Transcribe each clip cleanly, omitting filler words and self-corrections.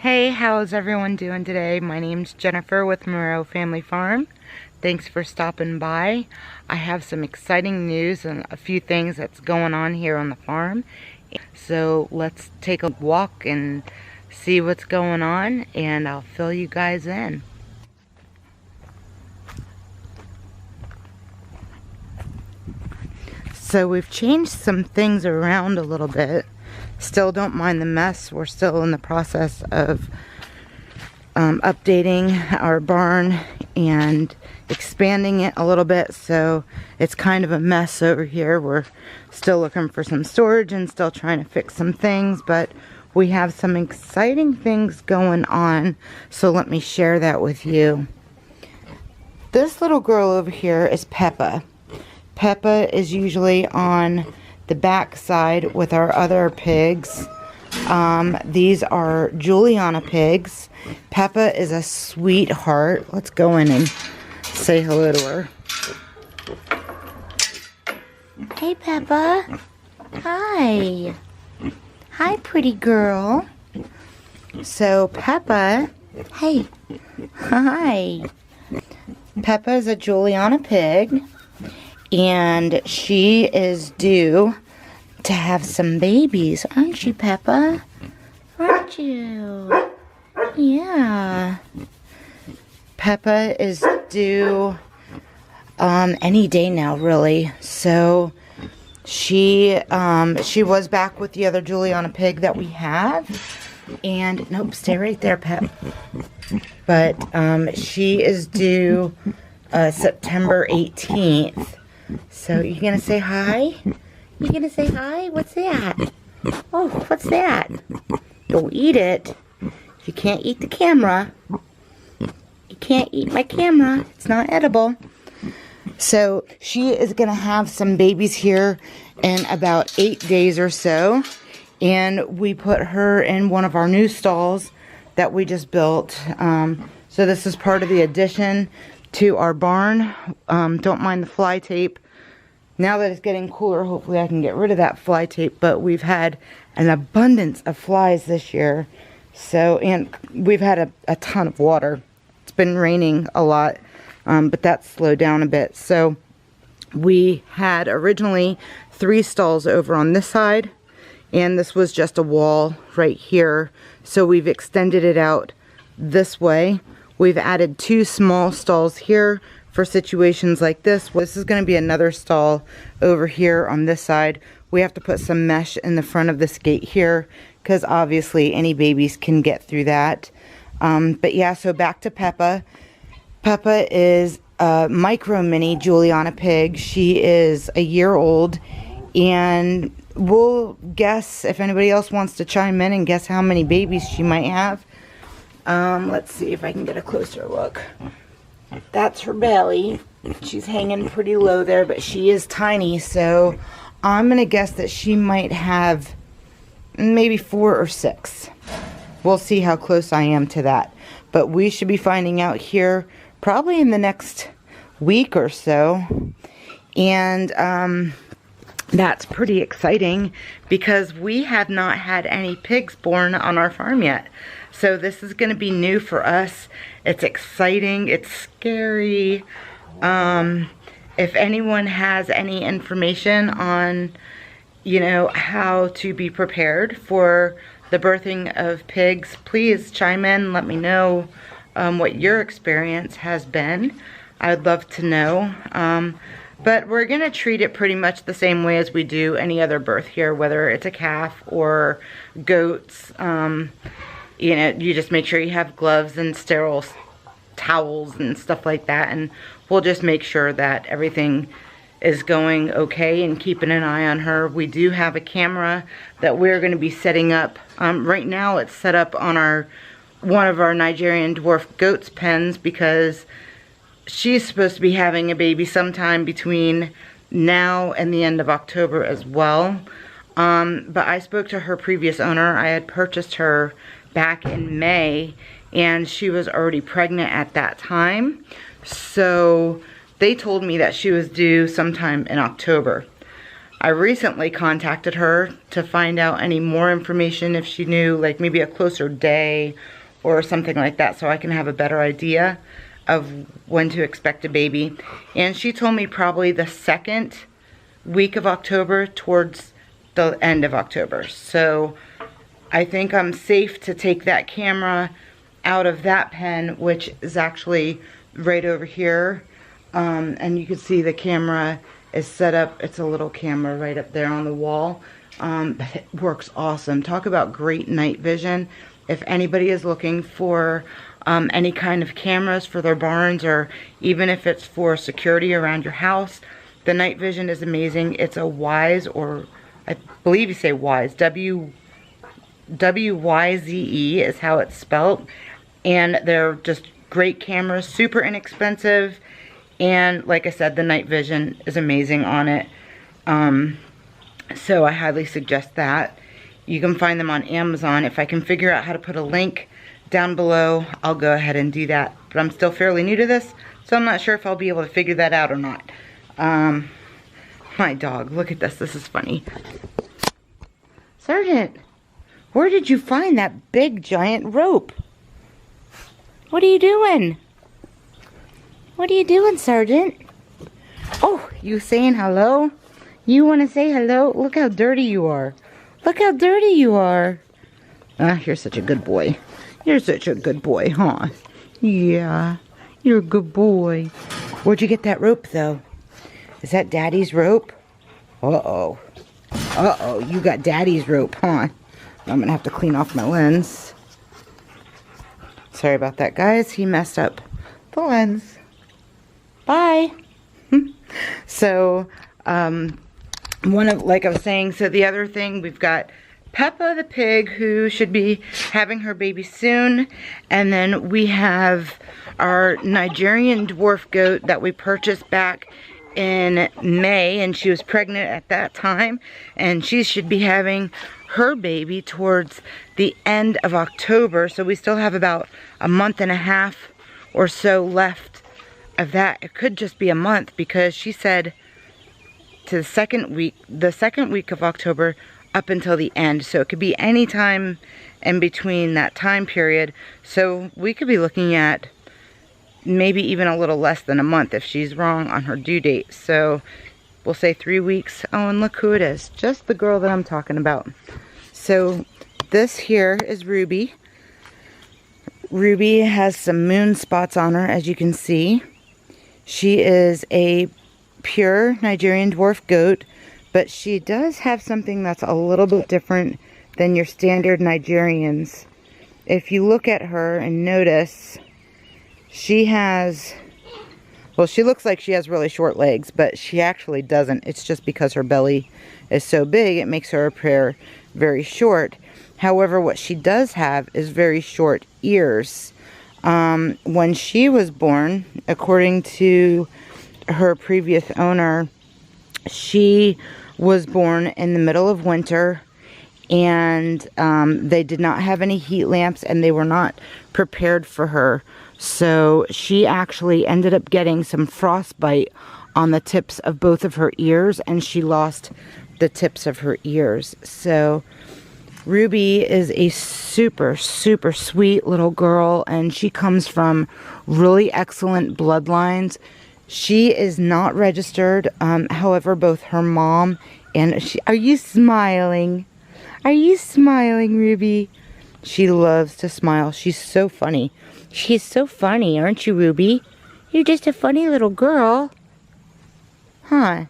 Hey, how's everyone doing today? My name's Jennifer with Marrero Family Farm. Thanks for stopping by. I have some exciting news and a few things that's going on here on the farm. So let's take a walk and see what's going on, and I'll fill you guys in. So we've changed some things around a little bit. Still don't mind the mess. We're still in the process of updating our barn and expanding it a little bit, so it's kind of a mess over here. We're still looking for some storage and still trying to fix some things, but we have some exciting things going on, so let me share that with you. This little girl over here is Peppa. Peppa is usually on the back side with our other pigs. These are Juliana pigs. Peppa is a sweetheart. Let's go in and say hello to her. Hey, Peppa. Hi. Hi, pretty girl. So Peppa, hey. Hi. Peppa is a Juliana pig, and she is due to have some babies, aren't you, Peppa? Aren't you? Yeah. Peppa is due any day now, really. So she was back with the other Juliana pig that we have, and nope, stay right there, Pep. But she is due September 18th. So you gonna say hi? You gonna say hi? What's that? Oh, what's that? Don't eat it. You can't eat the camera. You can't eat my camera. It's not edible. So she is gonna have some babies here in about 8 days or so. And we put her in one of our new stalls that we just built. So this is part of the addition to our barn. Don't mind the fly tape. Now that it's getting cooler, hopefully I can get rid of that fly tape, but we've had an abundance of flies this year. So, and we've had a ton of water. It's been raining a lot, but that's slowed down a bit. So we had originally 3 stalls over on this side, and this was just a wall right here. So we've extended it out this way. We've added 2 small stalls here for situations like this. This is going to be another stall over here on this side. We have to put some mesh in the front of this gate here because obviously any babies can get through that. But yeah, so back to Peppa. Peppa is a micro mini Juliana pig. She is a year old, and we'll guess if anybody else wants to chime in and guess how many babies she might have. Let's see if I can get a closer look. That's her belly. She's hanging pretty low there, but she is tiny, so I'm gonna guess that she might have maybe 4 or 6. We'll see how close I am to that, but we should be finding out here probably in the next week or so. And that's pretty exciting because we have not had any pigs born on our farm yet. So this is going to be new for us. It's exciting. It's scary. If anyone has any information on, you know, how to be prepared for the birthing of pigs, please chime in. Let me know what your experience has been. I'd love to know. But we're going to treat it pretty much the same way as we do any other birth here, whether it's a calf or goats. You know, you just make sure you have gloves and sterile towels and stuff like that, and we'll just make sure that everything is going okay and keeping an eye on her. We do have a camera that we're going to be setting up. Right now it's set up on one of our Nigerian Dwarf Goat's pens because she's supposed to be having a baby sometime between now and the end of October as well. But I spoke to her previous owner. I had purchased her back in May, and she was already pregnant at that time. So they told me that she was due sometime in October. I recently contacted her to find out any more information if she knew like maybe a closer day or something like that, so I can have a better idea of when to expect a baby. And she told me probably the second week of October towards the end of October. So I think I'm safe to take that camera out of that pen, which is actually right over here. And you can see the camera is set up. It's a little camera right up there on the wall. But it works awesome. Talk about great night vision. If anybody is looking for any kind of cameras for their barns, or even if it's for security around your house, the night vision is amazing. It's a wyze, or I believe you say wyze, W-Y-Z-E is how it's spelled. And they're just great cameras, super inexpensive. And like I said, the night vision is amazing on it. So I highly suggest that. You can find them on Amazon. If I can figure out how to put a link down below, I'll go ahead and do that. But I'm still fairly new to this, so I'm not sure if I'll be able to figure that out or not. My dog, look at this. This is funny. Sergeant, where did you find that big giant rope? What are you doing? What are you doing, Sergeant? Oh, you saying hello? You want to say hello? Look how dirty you are. Look how dirty you are. Ah, you're such a good boy. You're such a good boy, huh? Yeah, you're a good boy. Where'd you get that rope, though? Is that Daddy's rope? Uh-oh. Uh-oh, you got Daddy's rope, huh? I'm gonna have to clean off my lens. Sorry about that, guys. He messed up the lens. Bye. So, like I was saying, so the other thing, we've got Peppa the pig, who should be having her baby soon. And then we have our Nigerian Dwarf Goat that we purchased back in May, and she was pregnant at that time. And she should be having her baby towards the end of October. So we still have about a month and a half or so left of that. It could just be a month, because she said to the second week of October up until the end. So it could be any time in between that time period. So we could be looking at maybe even a little less than a month if she's wrong on her due date. So we'll say 3 weeks. Oh, and look who it is. Just the girl that I'm talking about. So this here is Ruby. Ruby has some moon spots on her, as you can see. She is a pure Nigerian Dwarf Goat, but she does have something that's a little bit different than your standard Nigerians. If you look at her and notice, she has, well, she looks like she has really short legs, but she actually doesn't. It's just because her belly is so big, it makes her appear very short. However, what she does have is very short ears. When she was born, according to her previous owner, she was born in the middle of winter, and they did not have any heat lamps, and they were not prepared for her. So she actually ended up getting some frostbite on the tips of both of her ears, and she lost the tips of her ears. So Ruby is a super, super sweet little girl, and she comes from really excellent bloodlines. She is not registered. However, both her mom and she... Are you smiling? Are you smiling, Ruby? She loves to smile. She's so funny. She's so funny, aren't you, Ruby? You're just a funny little girl. Huh?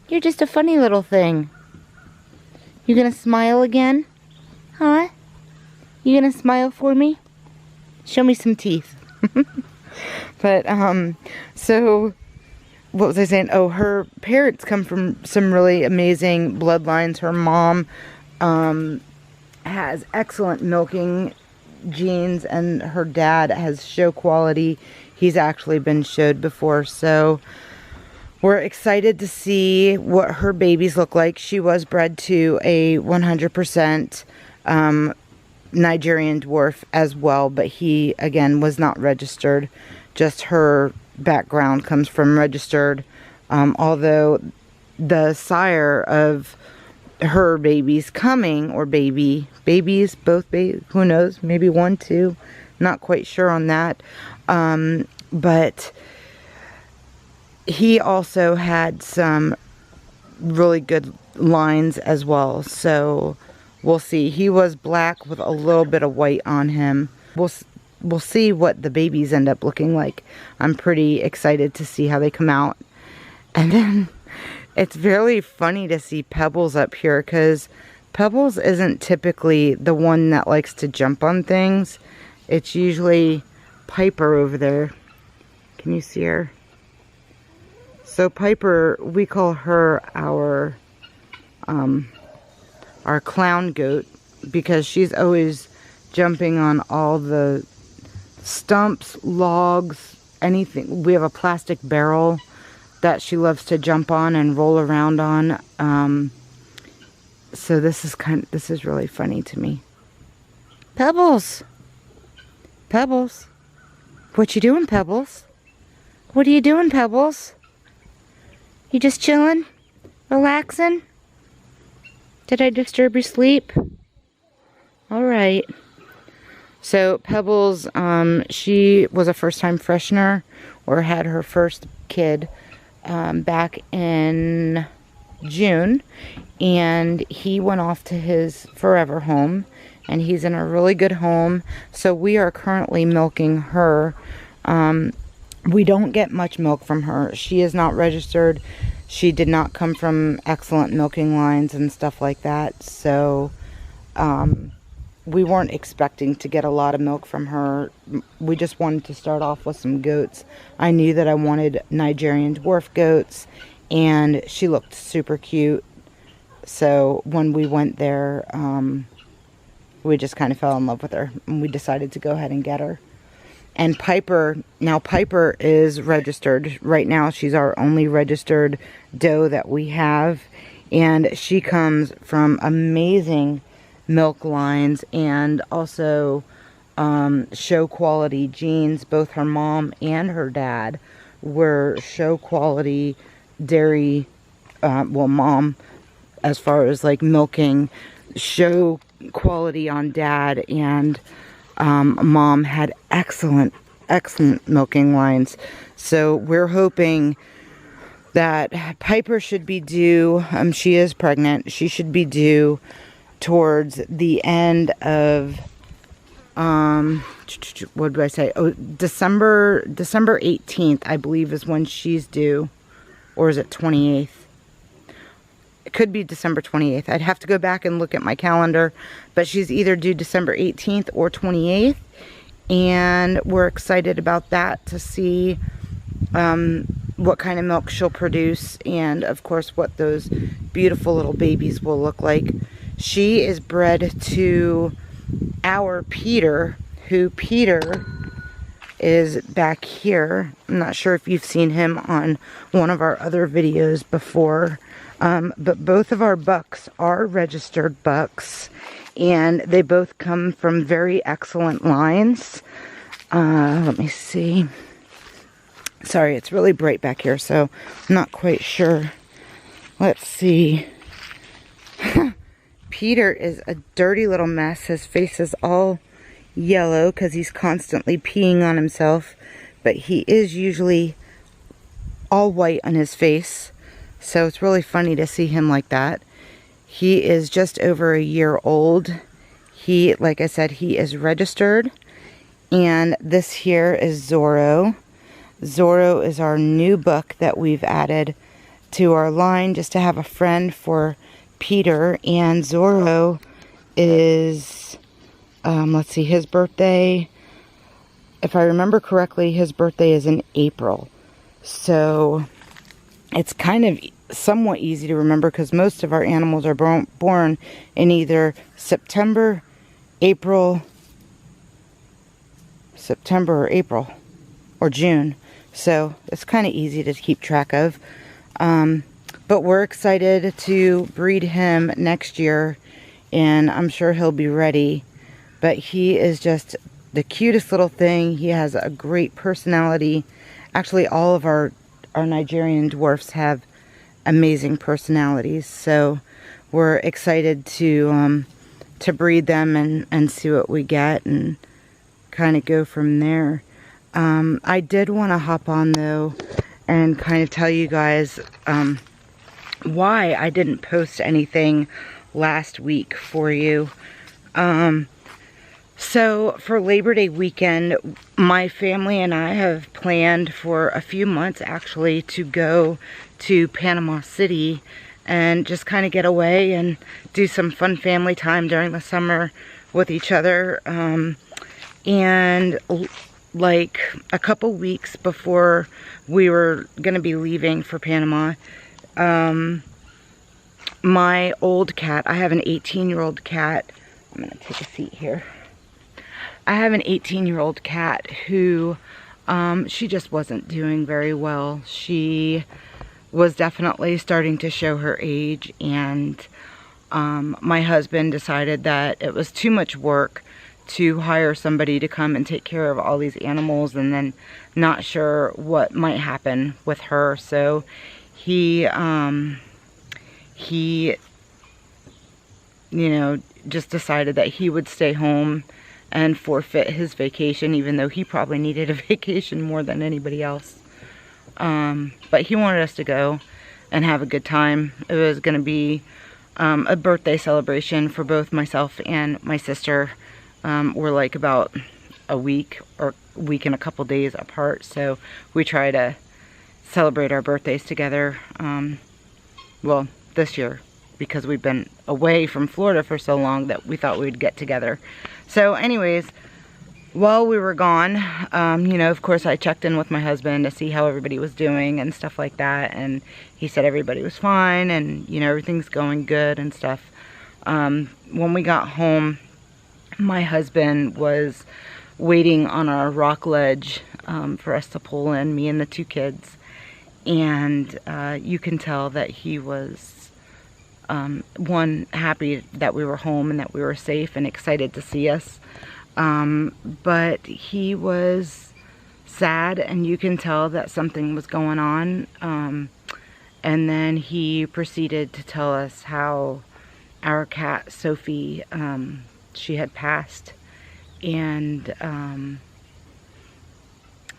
You're just a funny little thing. You gonna smile again? Huh? You gonna smile for me? Show me some teeth. But, so, what was I saying? Oh, her parents come from some really amazing bloodlines. Her mom, has excellent milking genes, and her dad has show quality. He's actually been showed before, so we're excited to see what her babies look like. She was bred to a 100% Nigerian dwarf as well, but he, again, was not registered. Just her background comes from registered, although the sire of her babies coming, or babies, both who knows, maybe 1, 2, not quite sure on that. But he also had some really good lines as well, so we'll see. He was black with a little bit of white on him. We'll see what the babies end up looking like. I'm pretty excited to see how they come out. And then it's really funny to see Pebbles up here, because Pebbles isn't typically the one that likes to jump on things. It's usually Piper over there. Can you see her? So Piper, we call her our clown goat, because she's always jumping on all the stumps, logs, anything. We have a plastic barrel that she loves to jump on and roll around on. So this is really funny to me. Pebbles! Pebbles! What you doing, Pebbles? What are you doing, Pebbles? You just chilling? Relaxing? Did I disturb your sleep? Alright. So Pebbles, she was a first-time freshener, or had her first kid back in June, and he went off to his forever home, and he's in a really good home. So we are currently milking her. We don't get much milk from her. She is not registered. She did not come from excellent milking lines and stuff like that. So we weren't expecting to get a lot of milk from her. We just wanted to start off with some goats. I knew that I wanted Nigerian Dwarf Goats, and she looked super cute. So when we went there, we just kind of fell in love with her, and we decided to go ahead and get her. And Piper, now Piper is registered. Right now she's our only registered doe that we have. And she comes from amazing milk lines, and also show quality genes. Both her mom and her dad were show quality dairy, well, mom, as far as like milking, show quality on dad, and mom had excellent milking lines. So we're hoping that Piper should be due, she is pregnant, she should be due towards the end of, what do I say? Oh, December 18th, I believe, is when she's due. Or is it 28th? It could be December 28th. I'd have to go back and look at my calendar, but she's either due December 18th or 28th, and we're excited about that, to see what kind of milk she'll produce, and of course what those beautiful little babies will look like. She is bred to our Peter, who Peter is back here. I'm not sure if you've seen him on one of our other videos before. But both of our bucks are registered bucks, and they both come from very excellent lines. Let me see. Sorry, it's really bright back here, so I'm not quite sure. Let's see. Peter is a dirty little mess. His face is all yellow because he's constantly peeing on himself, but he is usually all white on his face. So it's really funny to see him like that. He is just over a year old. He, like I said, he is registered. And this here is Zorro. Zorro is our new buck that we've added to our line just to have a friend for Peter. And Zorro is, let's see, his birthday, if I remember correctly, his birthday is in April. So it's kind of somewhat easy to remember because most of our animals are born in either September or April or June. So it's kind of easy to keep track of. But we're excited to breed him next year, and I'm sure he'll be ready. But he is just the cutest little thing. He has a great personality. Actually, all of our Nigerian dwarfs have amazing personalities. So we're excited to breed them and see what we get and kind of go from there. I did want to hop on though and kind of tell you guys why I didn't post anything last week for you. So for Labor Day weekend, my family and I have planned for a few months actually to go to Panama City and just kind of get away and do some fun family time during the summer with each other. And like a couple weeks before we were gonna be leaving for Panama, my old cat, I have an 18-year-old cat. I'm gonna take a seat here. I have an 18-year-old cat who, she just wasn't doing very well. She was definitely starting to show her age, and my husband decided that it was too much work to hire somebody to come and take care of all these animals and then not sure what might happen with her. So he you know, just decided that he would stay home and forfeit his vacation, even though he probably needed a vacation more than anybody else. But he wanted us to go and have a good time. It was going to be a birthday celebration for both myself and my sister. We're like about a week and a couple days apart, so we try to celebrate our birthdays together. Well, this year, because we've been away from Florida for so long that we thought we'd get together. So anyways, while we were gone, you know, of course I checked in with my husband to see how everybody was doing and stuff like that, and he said everybody was fine and, you know, everything's going good and stuff. When we got home, my husband was waiting on our rock ledge for us to pull in, me and the two kids, and you can tell that he was one, happy that we were home and that we were safe and excited to see us. But he was sad, and you can tell that something was going on. And then he proceeded to tell us how our cat, Sophie, she had passed. And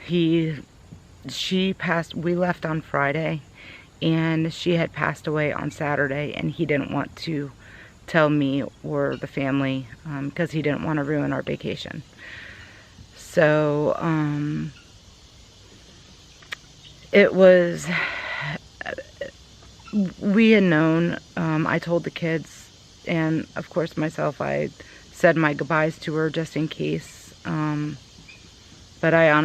she passed, we left on Friday, and she had passed away on Saturday, and he didn't want to tell me or the family because he didn't want to ruin our vacation. So it was, we had known, I told the kids, and of course myself, I said my goodbyes to her just in case, but I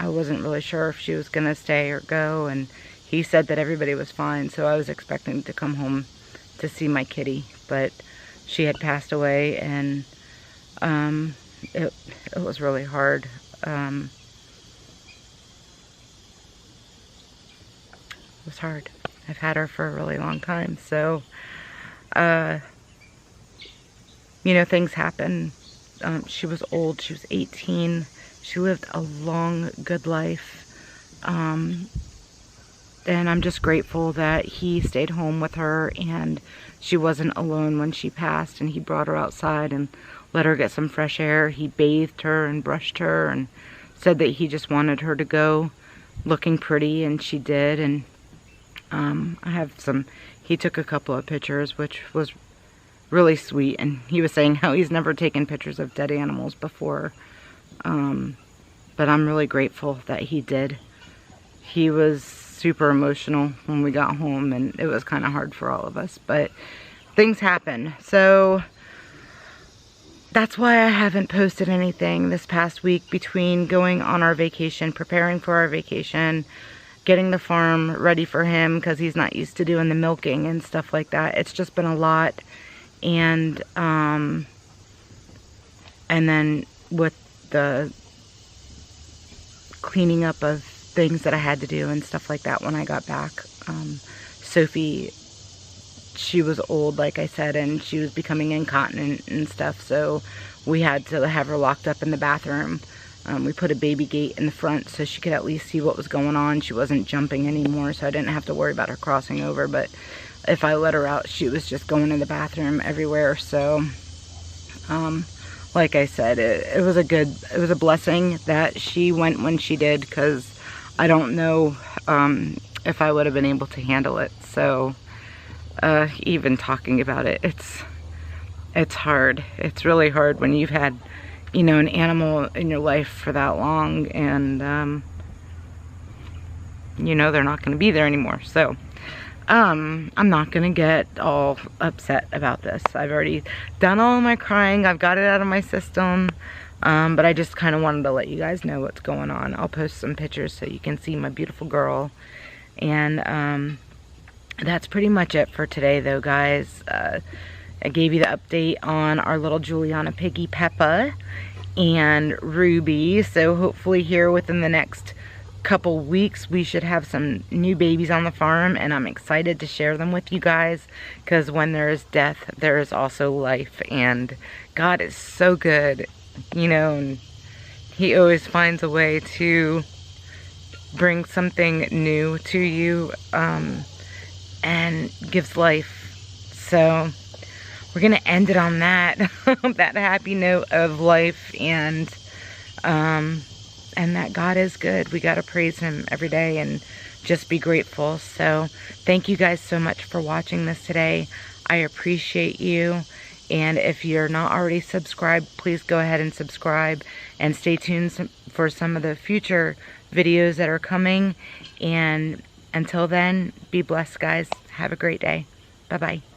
wasn't really sure if she was gonna stay or go, and he said that everybody was fine, so I was expecting to come home to see my kitty, but she had passed away, and it was really hard. It was hard. I've had her for a really long time, so you know, things happen. She was old. She was 18. She lived a long, good life. And I'm just grateful that he stayed home with her and she wasn't alone when she passed, and he brought her outside and let her get some fresh air. He bathed her and brushed her and said that he just wanted her to go looking pretty, and she did. And he took a couple of pictures, which was really sweet, and he was saying how he's never taken pictures of dead animals before. But I'm really grateful that he did. He was super emotional when we got home, and it was kind of hard for all of us, but things happen. So that's why I haven't posted anything this past week, between going on our vacation, preparing for our vacation, getting the farm ready for him because he's not used to doing the milking and stuff like that. It's just been a lot. And then with the cleaning up of things that I had to do and stuff like that when I got back. Sophie, she was old, like I said, and she was becoming incontinent and stuff, so we had to have her locked up in the bathroom We put a baby gate in the front so she could at least see what was going on. She wasn't jumping anymore, so I didn't have to worry about her crossing over. But if I let her out, she was just going to the bathroom everywhere. So, like I said, it was a blessing that she went when she did, because I don't know if I would have been able to handle it. So, even talking about it, it's hard. It's really hard when you've had, you know, an animal in your life for that long, and you know they're not going to be there anymore. So I'm not going to get all upset about this. I've already done all my crying. I've got it out of my system, but I just kind of wanted to let you guys know what's going on. I'll post some pictures so you can see my beautiful girl. And that's pretty much it for today, though, guys. I gave you the update on our little Juliana piggy, Peppa, and Ruby. So hopefully here within the next couple weeks we should have some new babies on the farm, and I'm excited to share them with you guys, because when there is death, there is also life, and God is so good, you know, and He always finds a way to bring something new to you, and gives life. So we're gonna end it on that that happy note of life, and that God is good. We gotta praise Him every day and just be grateful. So thank you guys so much for watching this today. I appreciate you, and if you're not already subscribed, please go ahead and subscribe, and stay tuned for some of the future videos that are coming. And until then, be blessed, guys. Have a great day. Bye-bye.